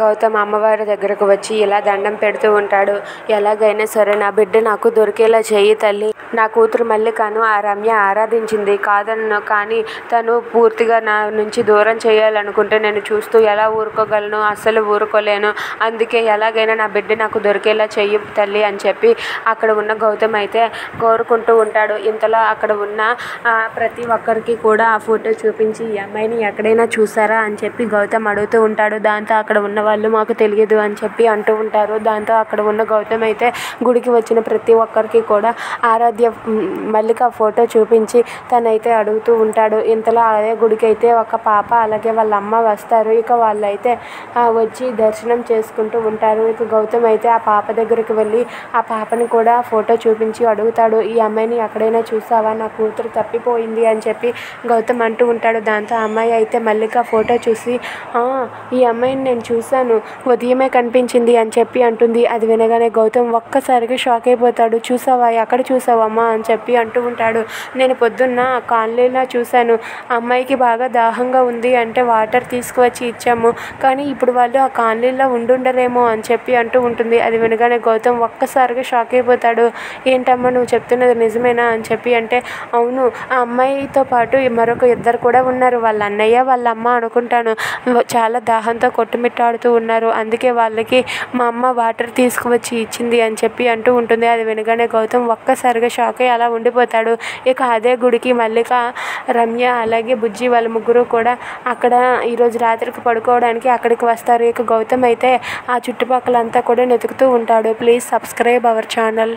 గౌతమ్ అమ్మవారి దగ్గరకు వచ్చి ఇలా దండం పెడుతూ ఉంటాడు. ఎలాగైనా సరే నా బిడ్డ నాకు దొరికేలా చెయ్యి తల్లి. నా కూతురు మల్లికను ఆ రమ్య ఆరాధించింది కాదన్ను, కానీ తను పూర్తిగా నా నుంచి దూరం చేయాలనుకుంటే నేను చూస్తూ ఎలా ఊరుకోగలను? అస్సలు ఊరుకోలేను. అందుకే ఎలాగైనా నా బిడ్డ నాకు దొరికేలా చెయ్యి తల్లి అని చెప్పి అక్కడ ఉన్న గౌతమ్ అయితే కోరుకుంటూ ఉంటాడు. ఇంతలో అక్కడ ఉన్న ప్రతి ఒక్కరికి కూడా ఆ ఫోటో చూపించి ఈ అమ్మాయిని ఎక్కడైనా చూసారా అని చెప్పి గౌతమ్ అడుగుతూ ఉంటాడు. దాంతో అక్కడ ఉన్న వాళ్ళు మాకు తెలియదు అని చెప్పి అంటూ ఉంటారు. దాంతో అక్కడ ఉన్న గౌతమ్ అయితే గుడికి వచ్చిన ప్రతి ఒక్కరికి కూడా ఆరాధ్య మల్లిక ఫోటో చూపించి తనైతే అడుగుతూ ఉంటాడు. ఇంతలో అదే గుడికి అయితే ఒక పాప అలాగే వాళ్ళ అమ్మ వస్తారు. ఇక వాళ్ళైతే వచ్చి దర్శనం చేసుకుంటూ ఉంటారు. ఇక గౌతమ్ అయితే ఆ పాప దగ్గరికి వెళ్ళి ఆ పాపని కూడా ఫోటో చూపించి అడుగుతాడు. ఈ అమ్మాయిని ఎక్కడైనా చూసావా? నా కూతురు తప్పిపోయింది అని చెప్పి గౌతమ్ అంటూ ఉంటాడు. దాంతో ఆ అమ్మాయి అయితే మల్లిక ఫోటో చూసి ఈ అమ్మాయిని నేను చూశాను, ఉదయమే కనిపించింది అని చెప్పి అంటుంది. అది వినగానే గౌతమ్ ఒక్కసారిగా షాక్ అయిపోతాడు. చూసావా? ఎక్కడ చూసావమ్మా అని చెప్పి అంటూ ఉంటాడు. నేను పొద్దున్న కాలనీలో చూశాను. అమ్మాయికి బాగా దాహంగా ఉంది అంటే వాటర్ తీసుకువచ్చి ఇచ్చాము, కానీ ఇప్పుడు వాళ్ళు ఆ కాలనీలో ఉండుండరేమో అని చెప్పి అంటూ ఉంటుంది. అది వినగానే గౌతమ్ ఒక్కసారిగా షాక్ అయిపోతాడు. ఏంటమ్మా నువ్వు చెప్తున్నది నిజమేనా అని చెప్పి అంటే, అవును, ఆ అమ్మాయితో పాటు మరొక ఇద్దరు కూడా ఉన్నారు. వాళ్ళ అన్నయ్య వాళ్ళ అమ్మ అనుకుంటాను. చాలా దాహంతో కొట్టుమిట్టాడుతూ ఉన్నారు. అందుకే వాళ్ళకి మా అమ్మ వాటర్ తీసుకువచ్చి ఇచ్చింది అని చెప్పి అంటూ ఉంటుంది. అది వినగానే గౌతమ్ ఒక్కసారిగా షాక్ అయ్యి అలా ఉండిపోతాడు. ఇక అదే గుడికి మల్లిక, రమ్య అలాగే బుజ్జి వాళ్ళ ముగ్గురు కూడా అక్కడ ఈరోజు రాత్రికి పడుకోవడానికి అక్కడికి వస్తారు. ఇక గౌతమ్ అయితే ఆ చుట్టుపక్కలంతా కూడా వెతుకుతూ ఉంటాడు. Please subscribe our channel.